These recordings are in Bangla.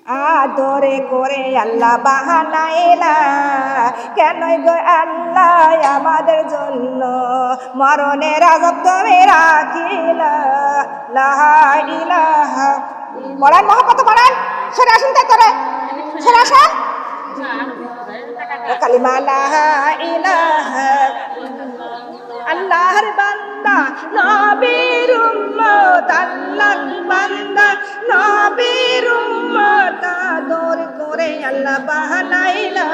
আদরে করে আল্লাহ বাহানাইলা কেনই গো আল্লাহ আমাদের জন্য মরণের আযাব তুমি রাখিলা লা ইলাহা পড়ান মহব্বত পড়ান সরে আসুন তাই তোরে সরে আসুন কালিমা লা ইলাহা আল্লাহর বান্দা নবীর উম্মত আল্লাহর বান্দা নবীর উম্মত আদর করে আল্লাহ বাহানাইলা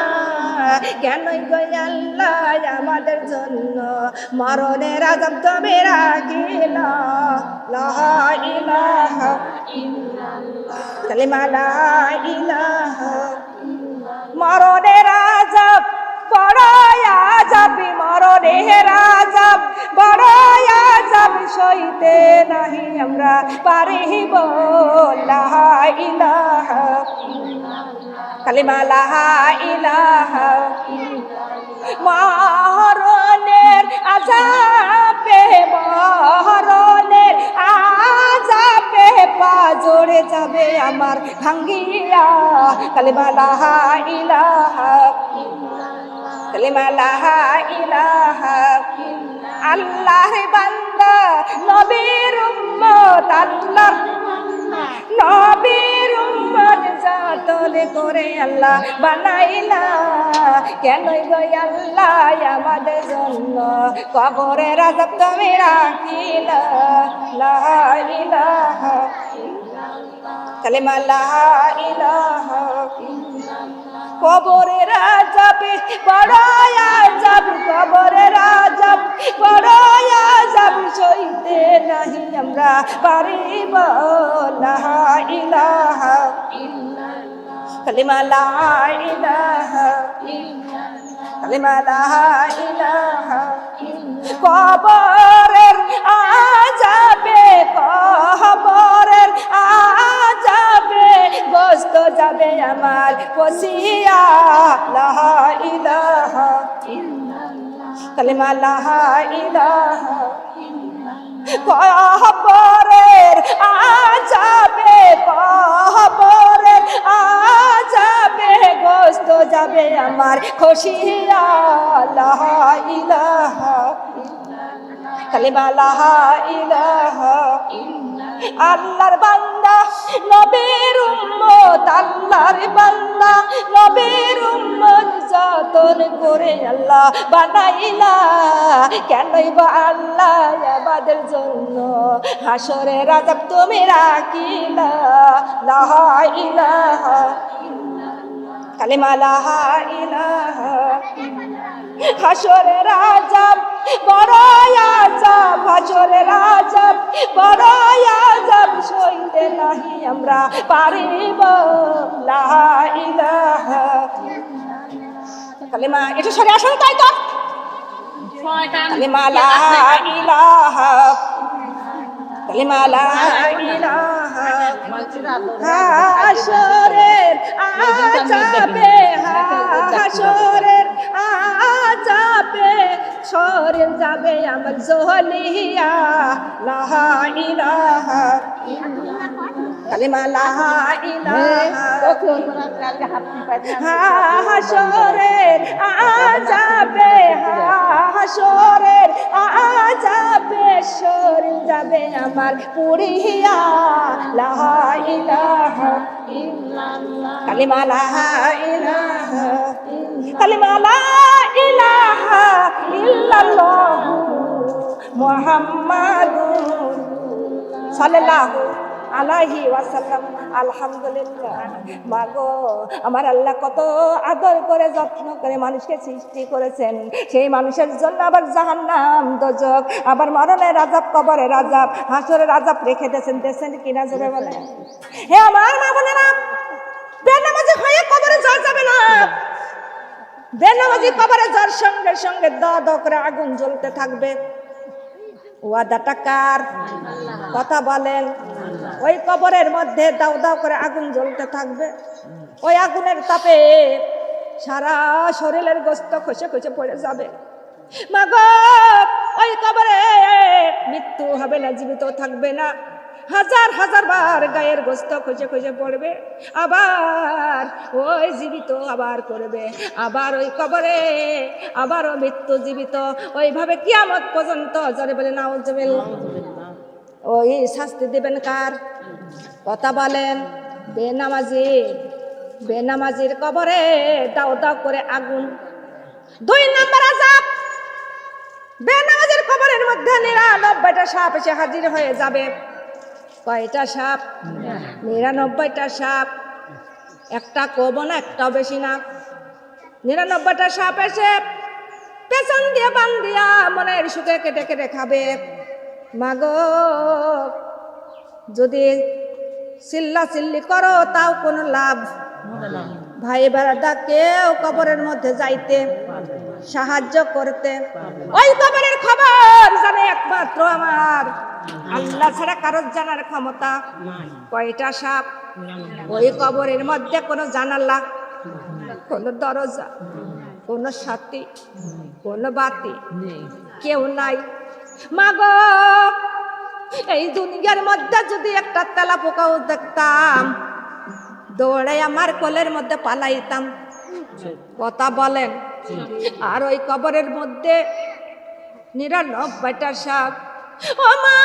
কেনই গো আল্লাহ আমাদের জন্য মরণের আযাব তুমি রাখিলা লা ইলাহা ইল্লাল্লাহ কালিমা লা ইলাহা মরণের আযাব বড় আযাব মরণের আযাব বড় আযাব সইতে নাহি আমরা পারিব লা ইলাহা কালিমা লা ইলাহা মরণের আযাবে মরণের আযাবে পা জড়ে যাবে আমার ভাঙ্গিয়া কালিমা লা ইলাহা কালিমা লা ইলাহা আল্লাহর বান্দা নবীর উম্মত আল্লাহর নবীর উম্মত যতন করে আল্লাহ বানাইলা কেনই গো আল্লাহ আমাদের জন্য কবরের আযাব তুমি রাখিলা লা ইলাহা কালিমা লা ইলাহা কবরের আযাবে বড় আযাব কবরের আযাব বড় আযাব সইতে নাহি আমরা পারিব লা ইলাহা ইল্লাল্লাহ কালিমা লা ইলাহা ইল্লাল্লাহ কালিমা লা ইলাহা কবরের আযাবে কবরের আযাবে গোশত যাবে আমার পচিয়া লা ইলাহা ইল্লাল্লাহ কালিমা লা ইলাহা কবরের আযাবে কবরের আযাবে গোশত যাবে আমার খসিয়া লা ইলাহা কালিমা লা ইলাহা আল্লাহর বান্দা নবীর উম্মত আল্লাহর বান্দা নবীর উম্মত যতন করে আল্লাহ বানাইলা কেনই বা আল্লাহ আমাদের জন্য হাসরের আযাব তুমি রাখিলা লা ইলাহা কালিমা লা ইলাহা হাসরের আযাব বড় আযাব হাসরের আযাব বড় আযাব সইতে নাহি আমরা পারিব লা ইলাহা কালিমা এটা সরে আসুন তাই তো কালিমা লা ইলাহা কালিমা লা ইলাহা হাসরের আযাবে হাসরের আযাবে সরে যাবে আমার জহলিয়া লা ইলাহা কালিমা লা ইলাহা হাসরের আযাবে হাসরের আযাবে সরে যাবে আমার পুরিয়া লা ইলাহা ইল্লাল্লাহ কালিমা লা ইলাহা কালিমা লা ইলাহা ইল্লাল্লাহ মুহাম্মাদুর সাল্লাল্লাহু আলাইহি ওয়াসাল্লাম আলহামদুলিল্লাহ মাগো আমার আল্লাহ কত আদর করে যত্ন করে মানুষকে সৃষ্টি করেছেন সেই মানুষের জন্য আবার জাহান্নাম দোজখ আবার মরণের আযাব কবরের আযাব হাসরের আযাব রেখে দেন কিনা জোরে বলে হে আমার মা বোনেরা বেনামাজি হয়ে কবরে যাওয়া যাবে না বেনামাজি কবরে যাওয়ার সঙ্গে সঙ্গে দ করে আগুন জ্বলতে থাকবে ওয়াদাটা কার কথা বলেন ওই কবরের মধ্যে দাও দাও করে আগুন জ্বলতে থাকবে ওই আগুনের তাপে সারা শরীরের গোশত খসে খসে পড়ে যাবে মাগো ওই কবরে মৃত্যু হবে না জীবিত থাকবে না হাজার হাজার বার গায়ের গোস্ত খুঁজে খুঁজে পড়বে, আবার ওই জীবিত আবার করবে, আবার ওই কবরে আবারও মৃত্যু জীবিত, ওইভাবে কিয়ামত পর্যন্ত। জোরে বলে নাউজুবিল্লাহ। ওই শাস্তি দেবেন কার? কথা বলেন। বেনামাজির কবরে দাও দাও করে আগুন। 2 নম্বর আযাব, বেনামাজির কবরের মধ্যে 99টা সাপ এসে হাজির হয়ে যাবে। কয়টা সাপ? 99টা সাপ। একটা কম না, একটাও বেশি না। 99টা সাপ এসে পেছন দিয়ে বান দিয়া মনের সুখে কেটে কেটে খাবে। মাগো, যদি চিল্লা চিল্লি করো তাও কোনো লাভ। ভাই বেড়াদা কেউ কবরের মধ্যে যাইতে সাহায্য করতে, ওই কবরের খবর জানে একমাত্র আমার আল্লাহ ছাড়া কারোর জানার ক্ষমতা। কয়টা সাপ? ওই কবরের মধ্যে কোনো জানালা, কোনো দরজা, কোনো সাথী, কোনো বাতি কেউ নাই। মাগো, এই দুনিয়ার মধ্যে যদি একটা তেলা পোকাও দেখতাম, দৌড়ে আমার কোলের মধ্যে পালাইতাম। কথা বলেন। আর ওই কবরের মধ্যে 99টা সাপ। ও মা,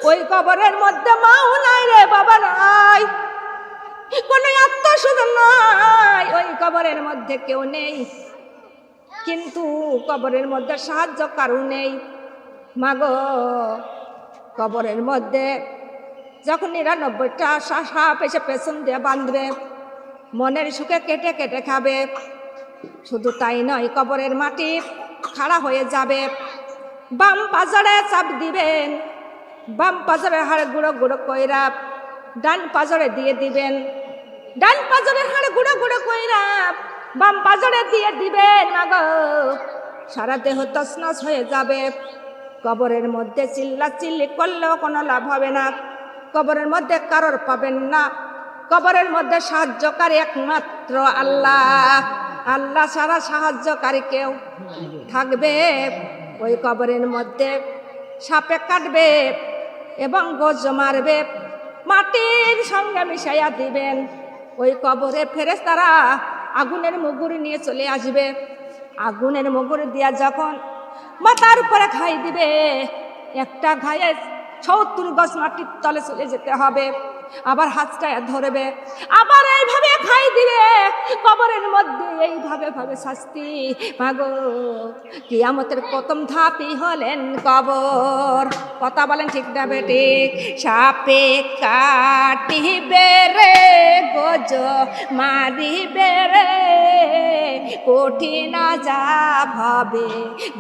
ওই কবরের মধ্যে মাও নাই রে, বাবা নাই, কোনো আত্মস্বজন নাই, ওই কবরের মধ্যে কেউ নেই, কিন্তু কবরের মধ্যে সাহায্য কারু নেই। মাগো, কবরের মধ্যে যখন 99টা সাপ এসে পেছন দিয়ে বাঁধবে, মনের সুখে কেটে কেটে খাবে। শুধু তাই নয়, কবরের মাটি খাড়া হয়ে যাবে। বাম পাজরে চাপ দিবেন, বাম পাজরের হাড় গুঁড়ো গুঁড়ো কইরা ডান পাজরে দিয়ে দিবেন, ডান পাজরের হাড় গুঁড়ো গুঁড়ো কইরা বাম পাজরে দিয়ে দিবেন। মাগো, সারা দেহ তছনছ হয়ে যাবে। কবরের মধ্যে চিল্লা চিল্লি করলেও কোনো লাভ হবে না, কবরের মধ্যে কারোর পাবেন না। কবরের মধ্যে সাহায্যকারী একমাত্র আল্লাহ, আল্লাহ ছাড়া সাহায্যকারী কেউ থাকবে? ওই কবরের মধ্যে সাপে কাটবে এবং গোজ মারবে, মাটির সঙ্গে মিশাইয়া দিবেন। ওই কবরে ফেরেশতারা আগুনের মুগুর নিয়ে চলে আসবে। আগুনের মুগুর দিয়া যখন মাথার উপরে খাই দিবে, একটা ঘায়ে 70 গজ মাটির তলে চলে যেতে হবে। আবার হাতটা ধরবে, আবার এইভাবে খাই দিবে। কবরের মধ্যে এইভাবে ভাবে শাস্তি। মাগো, কিয়ামতের প্রথম ধাপই হলেন কবর। কথা বলেন ঠিক না বেঠিক? সাপে কাটিবে রে, গোজ মারিবে রে, কঠিন আযাব হবে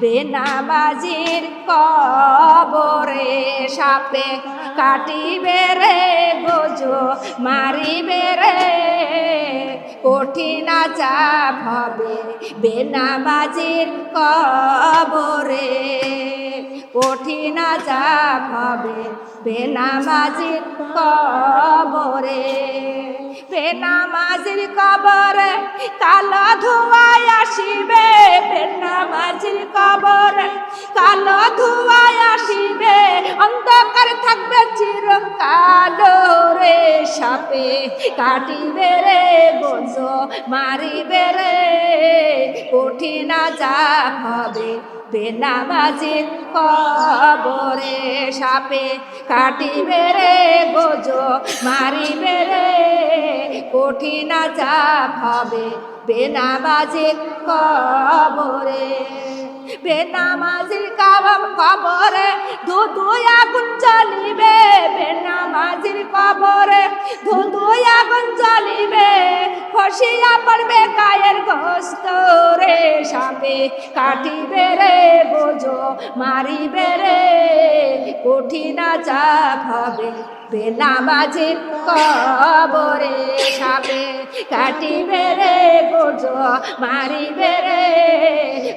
বেনামাজির কবরে। সাপে কাটিবে রে, গোজ মারিবে রে, কঠিন আযাব হবে বেনামাজির কবরে। কঠিন আযাব হবে বেনামাজির কবরে। বেনামাজির কবরে কালো ধোঁয়ায় আসিবে, বেনামাজির কবরে কালো ধোঁয়ায় আসিবে, অন্ধকার থাকবে চিরকাল রে। সাপে কাটিবে রে, গোজ মারিবে রে, কঠিন আযাব হবে বেনামাজির কবরে। সাপে কাটিবে রে, গোজ মারিবে রে, কঠিন আযাব হবে বেনামাজির কবরে। বেনামাজির কবরে ধু আগুন জ্বলিবে, বেনামাজির কবরে ধু আগুন জ্বলিবে, খসিয়া পড়বে গায়ের গোস্ত রে। সাপে কাটিবে রে, গোজ মারিবে রে, কঠিন আযাব হবে বেনামাজির কবরে। সাপে কাটিবে রে, গোজ মারিবে রে,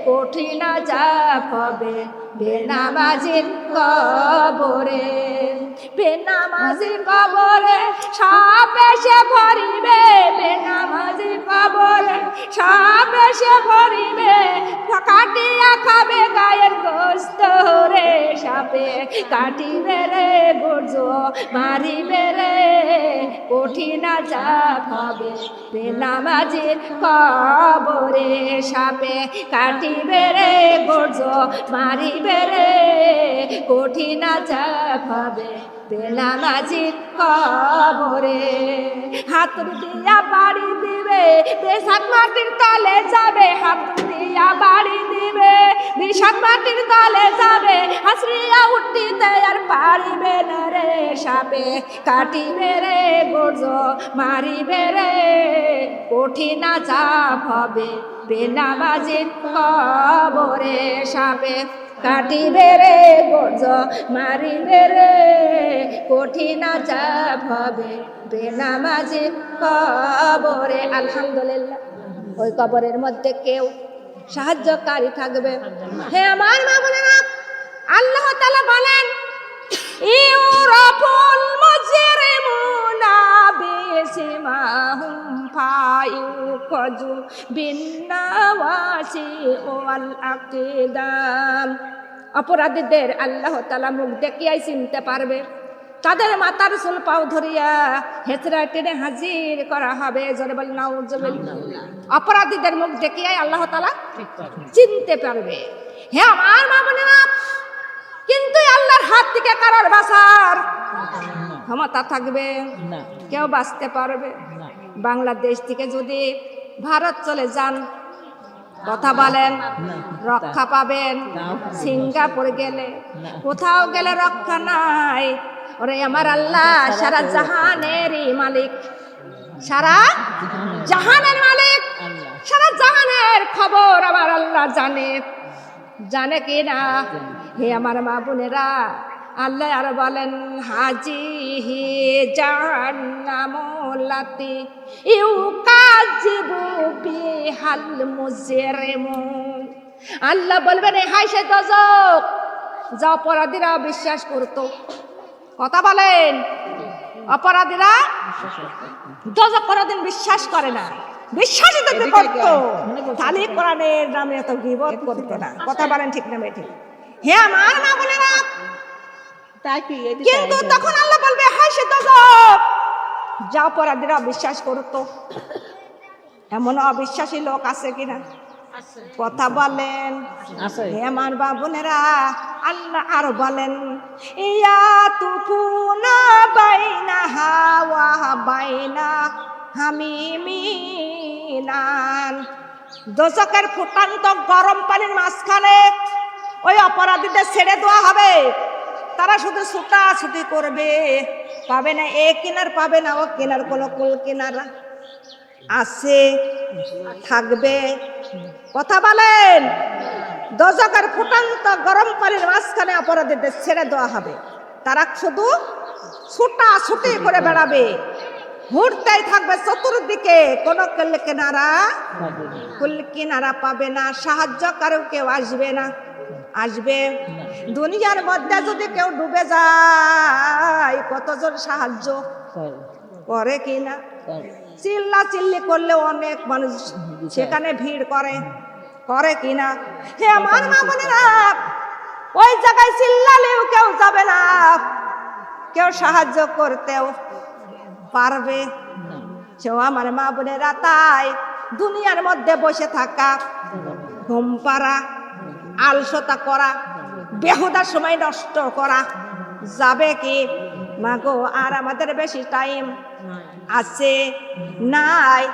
কঠিন আযাব হবে বেনামাজির কবরে। বেনামাজি কবরে সাপ এসে ভরিবে, বেনামাজি কবরে সাপ এসে ভরিবে, কাটিয়া খাবে গায়ের গোস্ত রে, সাপে কাটিবে রে গুর্জ মারিবে রে, কঠিন আযাব হবে বেনামাজির কবরে, সাপে কাটিবে রে গুর্জ মারিবে রে, কঠিন আযাব হবে বেনামাজির কবরে। হাতুড়ি দিয়া বাড়ি দিবে, বিষাদ মাটির তলে যাবে, হাতুড়ি দিয়া বাড়ি দিবে, বিষাদ মাটির তলে যাবে, হাসরিয়া উঠিতে আর পারিবে না রে, সাপে কাটিবে রে গুর্জ মারিবে রে, কঠিন আযাব হবে বেনামাজির কবরে, সাপে কাটিবে রে গুর্জ মারিবে রে, কঠিন আযাব হবে বেনামাজির কবরে। আলহামদুলিল্লাহ, ওই কবরের মধ্যে কেউ সাহায্যকারী থাকবে। হে আমার মা বোনেরা, আল্লাহ তাআলা বলেন ইউরাফুল মুজরিমুনা বিসিমাহুম ফায়ুখাযু বিন্নাওয়াসি ওয়াল আকিদাম। অপরাধীদের আল্লাহ তাআলা মুখ দেখিয়াই চিনতে পারবে, তাদের মাথার চুল পাও ধরিয়া হেঁচড়া টেনে হাজির করা হবে। জোরে বল নাউজুবিল্লাহ। অপরাধীদের মুখ দেখিয়াই আল্লাহ তাআলা চিনতে পারবে। হে আমার মা বোনেরা, কিন্তু আল্লাহর হাত থেকে কারোর বাঁচার ক্ষমতা থাকবে না, কেউ বাঁচতে পারবে না। বাংলাদেশ থেকে যদি ভারত চলে যান, কথা বলেন, রক্ষা পাবেন? সিঙ্গাপুর গেলে, কোথাও গেলে রক্ষা নাই। ওরে আমার আল্লাহ সারা জাহানেরই মালিক, সারা জাহানের মালিক, সারা জাহানের খবর আমার আল্লাহ জানে, জানে কি না? হে আমার মা বোনেরা, আল্লাহ আর বলেন হাজিহি জাহান্নামুল্লাতি ইউকাযিবু বিহাল মুজরিমুন। আল্লাহ বলবেন হাই সে দোজখ, যা অপরাধীরা বিশ্বাস করতো। কথা বলেন, অপরাধীরা দোজখ কোনদিন বিশ্বাস করে না, বিশ্বাসই তো করতো, খালি কোরআনের নামে এত গীবত করতো না। কথা বলেন ঠিক না বেঠিক? হে আমার মা বোনেরা, কিন্তু তখন আল্লাহ বলবে হায় সে দোজখ, যা অপরাধীরা বিশ্বাস করতো। এমন অবিশ্বাসী লোক আছে কিনা? কথা বলেন। হে আমার মা বোনেরা, আল্লাহ আর বলেন ইয়া তুফুনা বাইনাহা ওয়া বাইনা হামিমিনান। দোজখের ফুটান্ত গরম পানির মাঝখানে ওই অপরাধীদের ছেড়ে দেওয়া হবে। তারা শুধু ছুটাছুটি করবে, পাবে না এ কিনার, পাবে না ও কিনার, কোনো কুল কিনারা আছে থাকবে? কথা বলেন। দোজখের ফুটান্ত গরম পানির মাঝখানে অপরাধীদের ছেড়ে দেওয়া হবে, তারা শুধু ছুটাছুটি করে বেড়াবে, ঘুরতেই থাকবে চতুর্দিকে, কোনো কুল কিনারা পাবে না, সাহায্যকারী কেউ আসবে না। আসবে দুনিয়ার মধ্যে যদি কেউ ডুবে যায়, কতজন সাহায্য করে কিনা? চিল্লা চিল্লি করলে অনেক মানুষ সেখানে ভিড় করে কিনা? হে আমার মা বোনেরা, ওই জায়গায় চিল্লালেও কেউ যাবে না, কেউ সাহায্য করতেও পারবে সেও আমার মা বোনেরা। তাই দুনিয়ার মধ্যে বসে থাকা, ঘুম পাড়া, আলসতা করা, বেহুদা সময় নষ্ট করা যাবে কি? মাগো, আর আমাদের বেশি টাইম আছে নাই।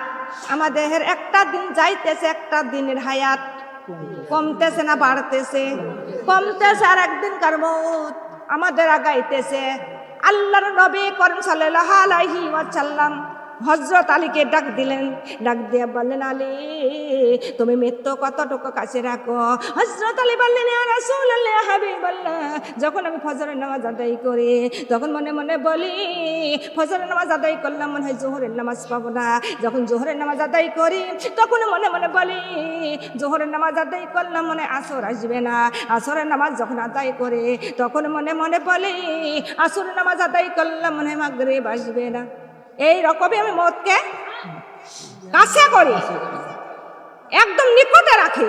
আমাদের একটা দিন যাইতেছে, একটা দিনের হায়াত কমতেছে না বাড়তেছে? কমতেছে। আর একদিনকার মউত আমাদের আগাইতেছে। আল্লাহর নবী করিম সাল্লাল্লাহু আলাইহি ওয়াসাল্লাম হযরত আলীকে ডাক দিলেন, ডাক দিয়ে বললেন, আলী তুমি মৃত্যু কতটুকু কাছে রাখো? হযরত আলী বললেন, ইয়া রাসূলুল্লাহ, ইয়া হাবিবাল্লাহ, যখন আমি ফজরের নামাজ আদায় করি তখন মনে মনে বলি ফজরের নামাজ আদায় করলাম মনে হয় জোহরের নামাজ পাবো না। যখন জোহরের নামাজ আদায় করি তখন মনে মনে বলি জোহরের নামাজ আদায় করলাম মনে হয় আসর আসবে না। আসরের নামাজ যখন আদায় করে তখন মনে মনে বলি আসরের নামাজ আদায় করলাম মনে হয় মাগরিব আসবে না। এই রকমই আমি মতকে কাছে করি, একদম নিকটে রাখি।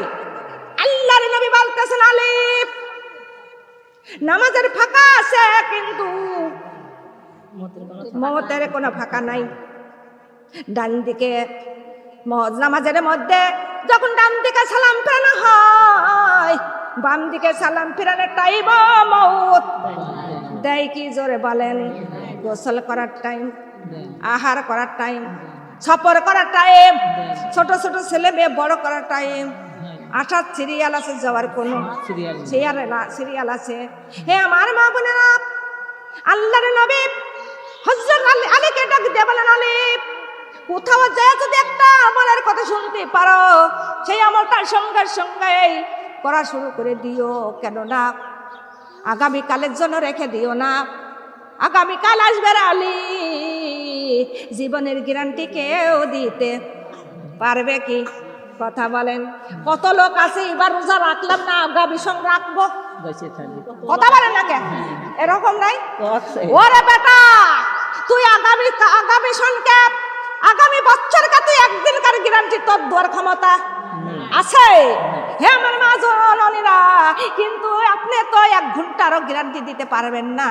আল্লাহর নবী বলতেছেন, আলী নামাজের ফাঁকা আছে কিন্তু মতের কোনো ফাঁকা নাই। ডান দিকে নামাজের মধ্যে যখন ডান দিকে সালাম ফেরানো হয়, বাম দিকে সালাম ফেরানোর টাইম মউত দেয় কি? জোরে বলেন। গোসল করার টাইম, আহার করার টাইম, সফর করার টাইম, ছোট ছোট ছেলে মেয়ে বড় করার টাইম। আসার সিরিয়াল আছে, যাওয়ার কোনো সিরিয়াল আছে। হে আমার মা বোনেরা, আল্লাহর নবী হযরত আলীকে ডাক দিয়ে বলেন, আলী কোথাও যায় যদি একটা আমলের কথা শুনতে পারো সেই আমলটার সঙ্গে সঙ্গে করা শুরু করে দিও, কেননা আগামীকালের জন্য রেখে দিও না। আগামীকাল আসবে আলী, জীবনের গ্যারান্টি কেউ দিতে পারবে কি? কথা বলেন। কত লোক আছে এবার রোজা রাখলাম না আগামী সঙ্গে রাখবো, কথা বলেন না কেন? এরকম নাই? ওরে বেটা, তুই আগামী সঙ্গে আগামী বছরকে তুই একদিনকার গ্যারান্টি তোর দেওয়ার ক্ষমতা আছে? হে আমার মা জননীরা, কিন্তু আপনি তো 1 ঘন্টারও গ্যারান্টি দিতে পারবেন না,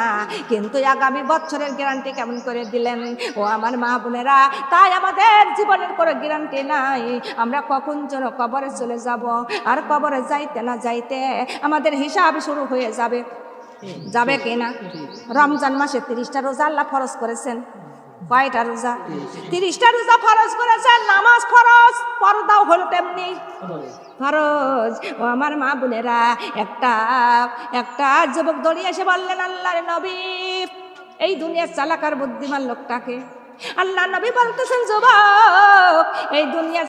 কিন্তু আগামী বছরের গ্যারান্টি কেমন করে দিলেন? ও আমার মা বোনেরা, তাই আমাদের জীবনের কোনো গ্যারান্টি নাই। আমরা কখন যেন কবরে চলে যাব, আর কবরে যাইতে না যাইতে আমাদের হিসাব শুরু হয়ে যাবে। যাবে কিনা? রমজান মাসে 30টা রোজা আল্লাহ ফরজ করেছেন। কয়টা রোজা? 30টা রোজা ফরজ করেছেন। নামাজ ফরজ, পর্দাও হলো তেমনি ফরজ। ও আমার মা বোনেরা, একটা যুবক দৌড়িয়ে এসে বললেন, আল্লাহর নবী এই দুনিয়ার চালাক আর বুদ্ধিমান লোকটাকে। আল্লাহর নবী বলতেছেন, যুবক এই দুনিয়ার